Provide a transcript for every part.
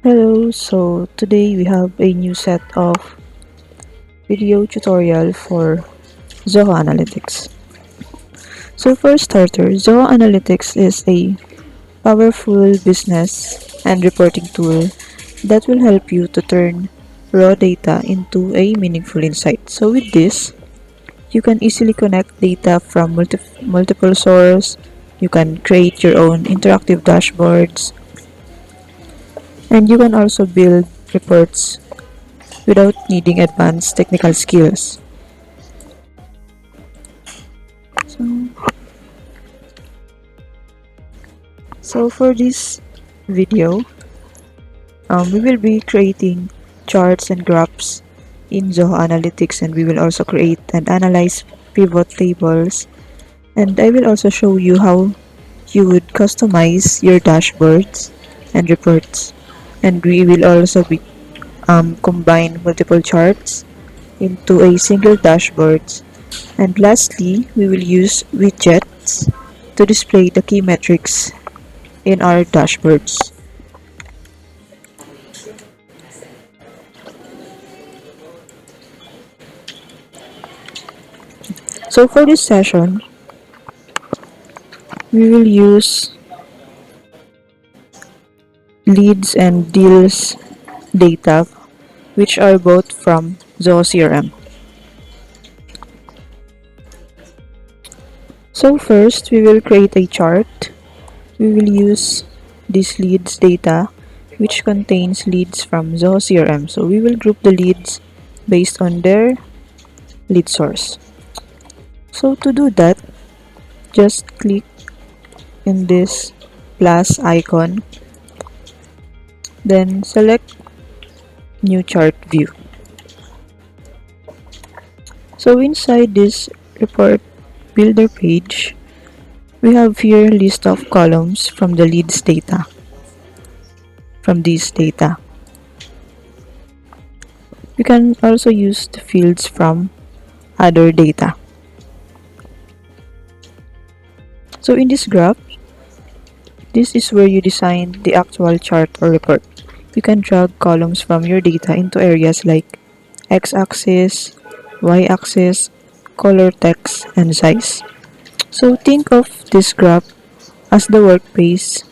Hello, so today we have a new set of video tutorial for Zoho Analytics. So for starter, Zoho Analytics is a powerful business and reporting tool that will help you to turn raw data into a meaningful insight. So with this, you can easily connect data from multiple sources, you can create your own interactive dashboards, and you can also build reports without needing advanced technical skills. So, so for this video, we will be creating charts and graphs in Zoho Analytics, and we will also create and analyze pivot tables, and I will also show you how you would customize your dashboards and reports, and we will also be combine multiple charts into a single dashboard. And lastly, we will use widgets to display the key metrics in our dashboards. So for this session, we will use leads and deals data, which are both from Zoho CRM. So first, we will create a chart. We will use this leads data, which contains leads from Zoho CRM. So we will group the leads based on their lead source. So to do that, just click in this plus icon, then select new chart view. So inside this report builder page, we have here a list of columns from the leads data, from these data. We can also use the fields from other data. So in this graph, this is where you design the actual chart or report. You can drag columns from your data into areas like x-axis, y-axis, color, text, and size. So think of this graph as the workspace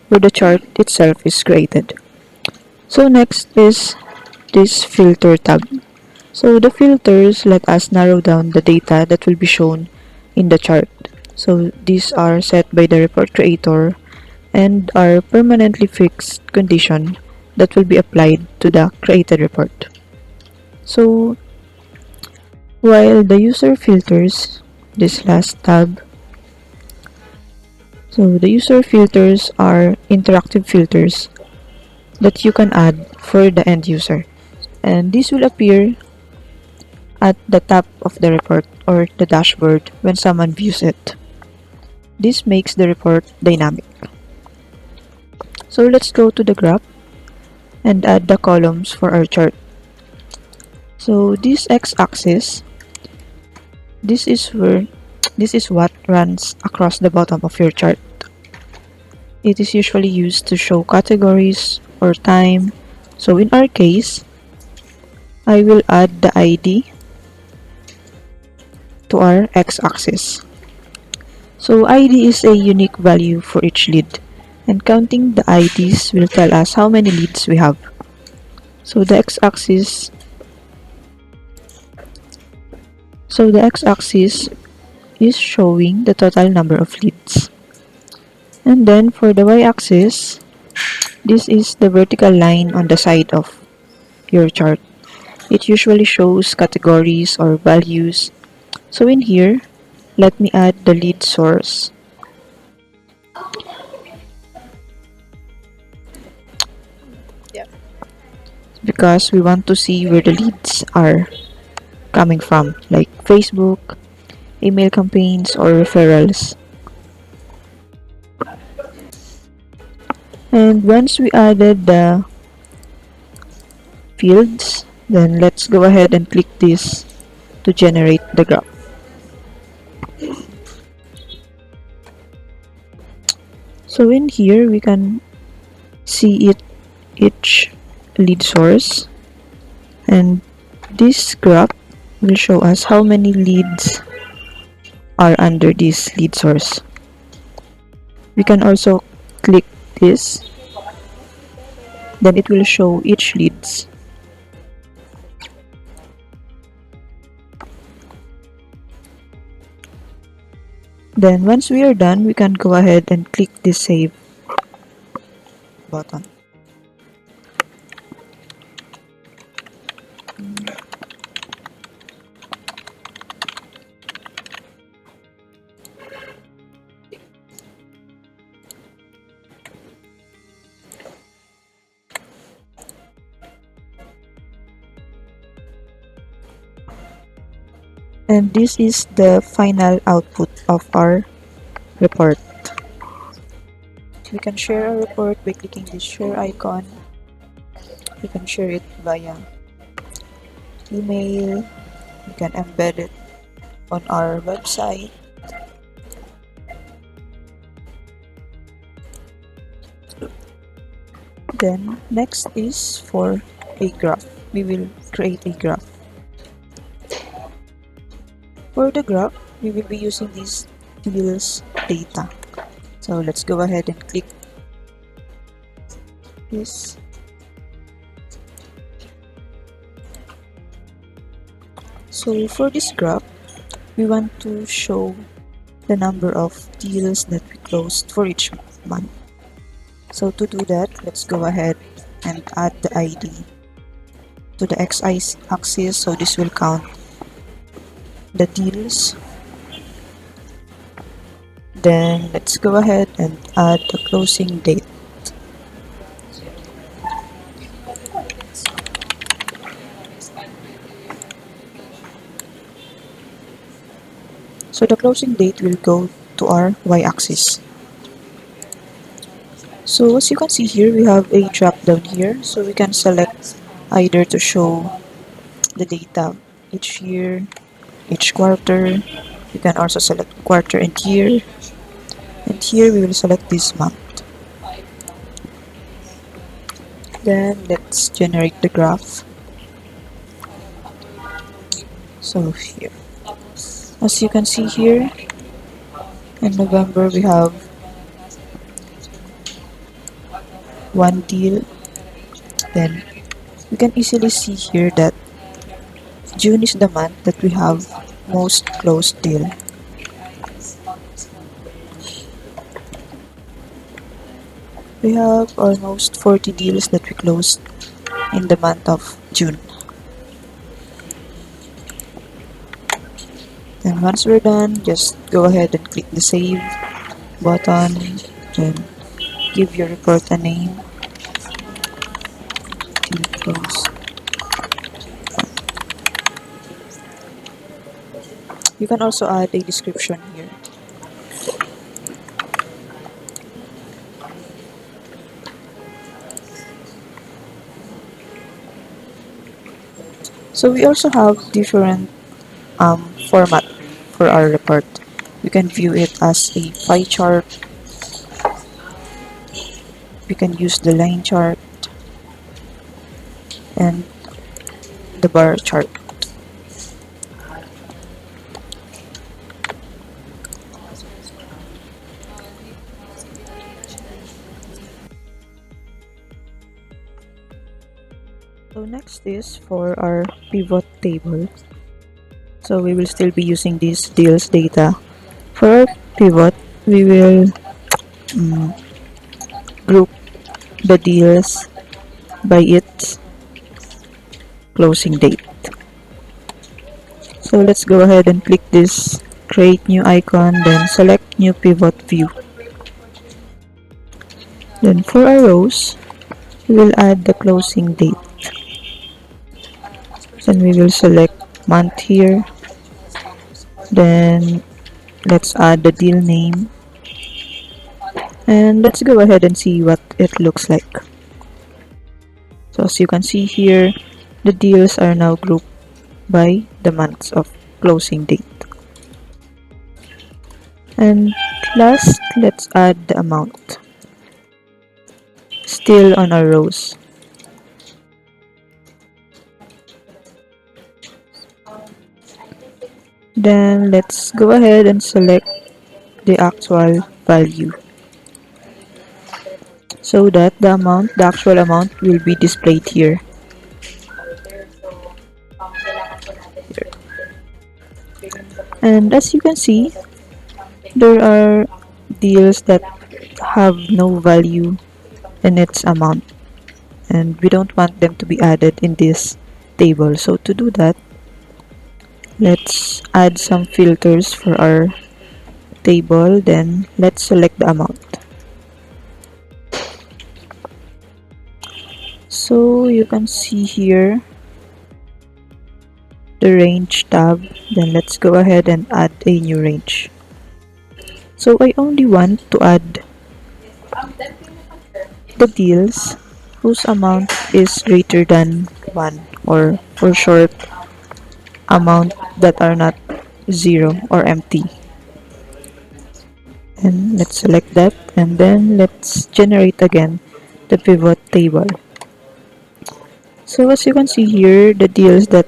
where the chart itself is created. So next is this filter tab. So the filters let us narrow down the data that will be shown in the chart. So these are set by the report creator and are permanently fixed condition that will be applied to the created report. So while the user filters, this last tab, so the user filters are interactive filters that you can add for the end user, and this will appear at the top of the report or the dashboard when someone views it. This makes the report dynamic. So let's go to the graph and add the columns for our chart. So this x-axis, this is what runs across the bottom of your chart. It is usually used to show categories or time. So in our case, I will add the ID to our x-axis. So ID is a unique value for each lead, and counting the IDs will tell us how many leads we have. So the x-axis is showing the total number of leads. And then for the y-axis, this is the vertical line on the side of your chart. It usually shows categories or values. So in here, let me add the lead source. Because we want to see where the leads are coming from, like Facebook, email campaigns, or referrals. And once we added the fields, then let's go ahead and click this to generate the graph. So in here, we can see it each lead source, and this graph will show us how many leads are under this lead source. We can also click this, then it will show each leads. Then once we are done, we can go ahead and click the save button. And this is the final output of our report. We can share our report by clicking this share icon. We can share it via email. We can embed it on our website. Then next is for a graph. We will create a graph. For the graph, we will be using this deals data. So let's go ahead and click this. So for this graph, we want to show the number of deals that we closed for each month. So to do that, let's go ahead and add the ID to the x-axis, so this will count the deals. Then let's go ahead and add the closing date. So the closing date will go to our y-axis. So as you can see here, we have a drop down here, so we can select either to show the data each year, each quarter. You can also select quarter and year, and here we will select this month. Then let's generate the graph. So here, as you can see here, in November we have one deal. Then we can easily see here that June is the month that we have most closed deal. We have almost 40 deals that we closed in the month of June. Then once we're done, just go ahead and click the save button and give your report a name. Deal closed. You can also add a description here. So we also have different format for our report. You can view it as a pie chart. We can use the line chart and the bar chart. So next is for our pivot table. So we will still be using this deals data. For our pivot, we will group the deals by its closing date. So let's go ahead and click this create new icon, then select new pivot view. Then for our rows, we will add the closing date. Then we will select month here. Then let's add the deal name. And let's go ahead and see what it looks like. So as you can see here, the deals are now grouped by the months of closing date. And last, let's add the amount. Still on our rows. Then let's go ahead and select the actual value so that the actual amount will be displayed here. And as you can see, there are deals that have no value in its amount, and we don't want them to be added in this table. So to do that, let's add some filters for our table. Then let's select the amount. So you can see here the range tab. Then let's go ahead and add a new range. So I only want to add the deals whose amount is greater than 1, or for short, amount that are not 0 or empty. And let's select that, and then let's generate again the pivot table. So as you can see here, the deals that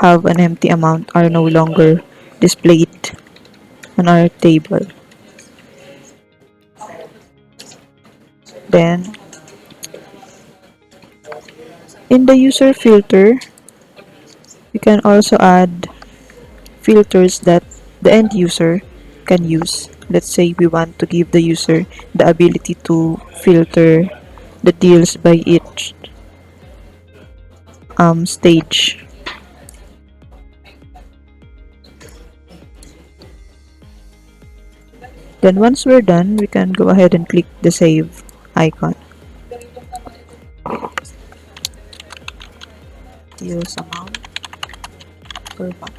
have an empty amount are no longer displayed on our table. Then in the user filter, we can also add filters that the end user can use. Let's say we want to give the user the ability to filter the deals by each stage. Then once we're done, we can go ahead and click the save icon. Deals amount per month.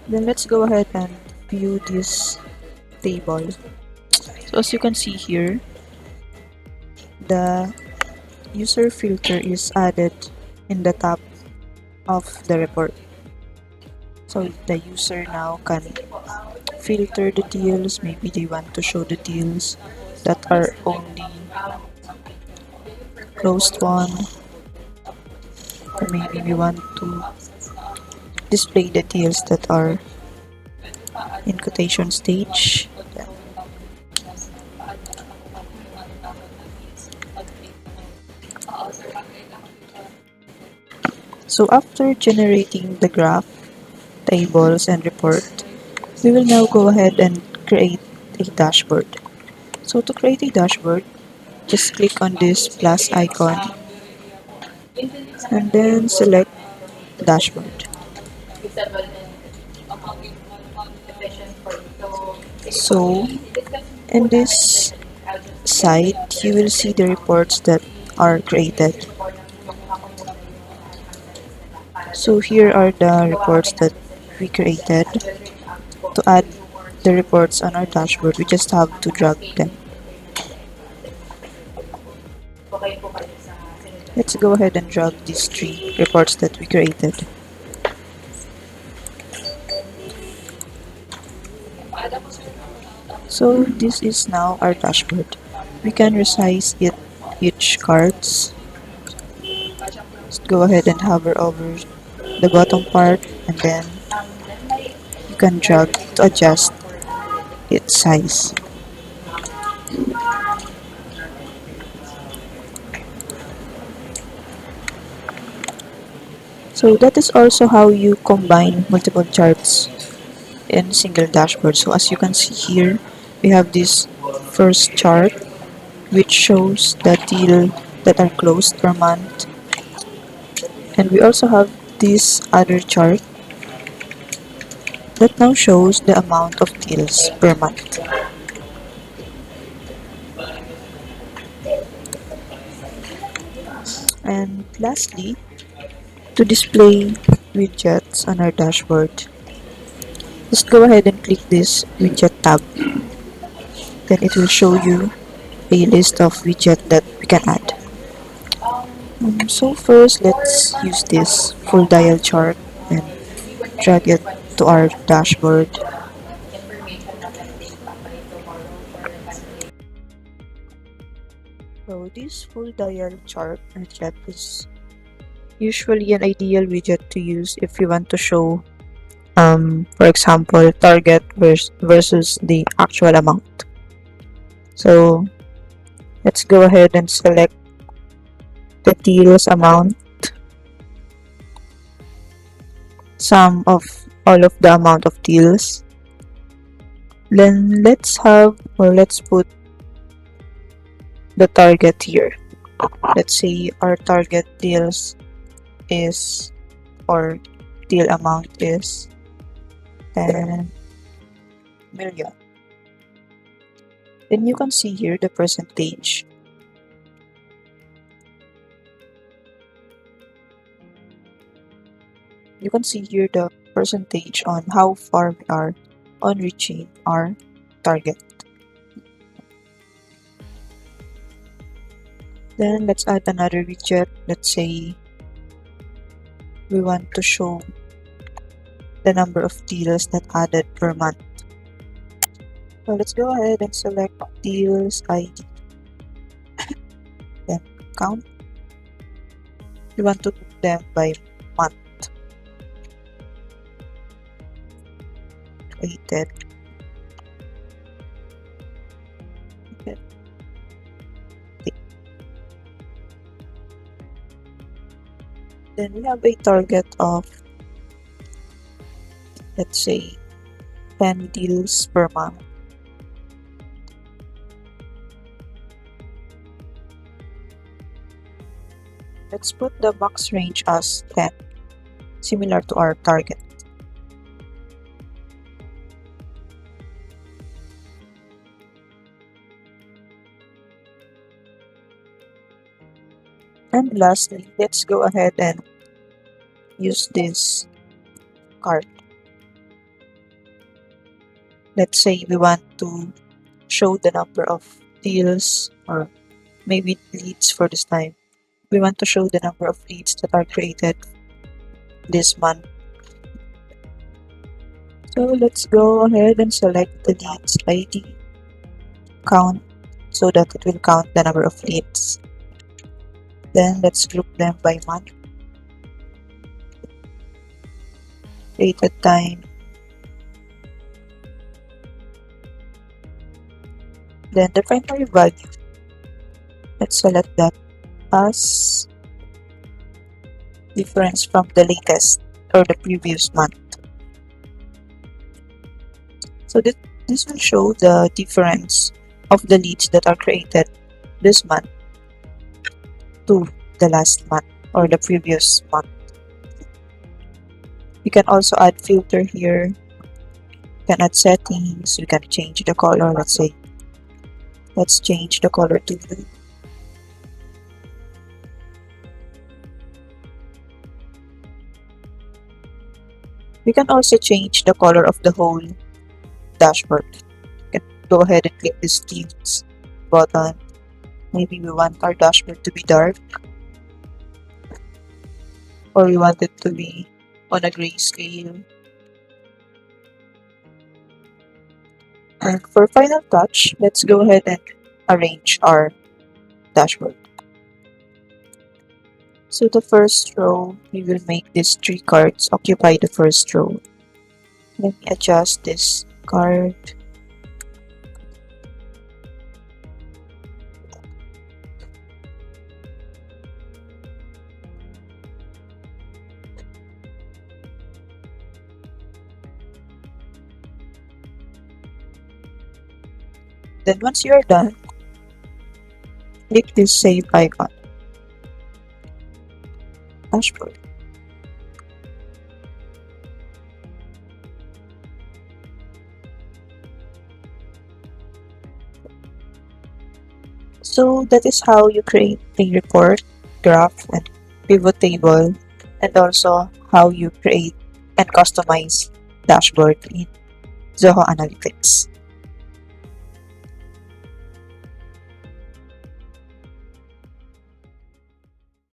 Then let's go ahead and view this table. So as you can see here, the user filter is added in the top of the report. So the user now can filter the deals. Maybe they want to show the deals that are only closed one, or maybe we want to display the deals that are in quotation stage. So after generating the graph, tables, and report, we will now go ahead and create a dashboard. So to create a dashboard, just click on this plus icon and then select dashboard. So in this side, you will see the reports that are created. So here are the reports that we created. To add the reports on our dashboard, we just have to drag them. Let's go ahead and drag these 3 reports that we created. So this is now our dashboard. We can resize it each cards. Just go ahead and hover over the bottom part, and then you can drag to adjust its size. So that is also how you combine multiple charts in single dashboard. So as you can see here, we have this first chart which shows the deal that are closed per month, and we also have this other chart that now shows the amount of deals per month. And lastly, to display widgets on our dashboard, just go ahead and click this widget tab. Then it will show you a list of widgets that we can add. So first, let's use this full dial chart and drag it to our dashboard. So So this full dial chart widget is usually an ideal widget to use if you want to show, for example, target versus the actual amount. So let's go ahead and select the deals amount, sum of all of the amount of deals. Then let's put the target here. Let's say our target deals is, or deal amount is 10 million. Then you can see here the percentage. You can see here the percentage on how far we are on reaching our target. Then let's add another widget. Let's say we want to show the number of deals that added per month. So let's go ahead and select deals ID. Then count. We want to put them by month. Created. Okay. Then we have a target of, let's say, 10 deals per month. Let's put the box range as 10, similar to our target. And lastly, let's go ahead and use this card. Let's say we want to show the number of deals, or maybe leads for this time. We want to show the number of leads that are created this month. So let's go ahead and select the leads ID count so that it will count the number of leads. Then let's group them by month. Created time. Then the primary value, let's select that as difference from the latest or the previous month. So this will show the difference of the leads that are created this month to the last month or the previous month. You can also add filter here. You can add settings. You can change the color. Let's change the color to blue. We can also change the color of the whole dashboard. You can go ahead and click this themes button. Maybe we want our dashboard to be dark, or we want it to be on a grayscale. And for final touch, let's go ahead and arrange our dashboard. So the first row, we will make these 3 cards occupy the first row. Let me adjust this card. Then once you are done, click this save icon. Dashboard. So that is how you create a report, graph, and pivot table, and also how you create and customize dashboard in Zoho Analytics.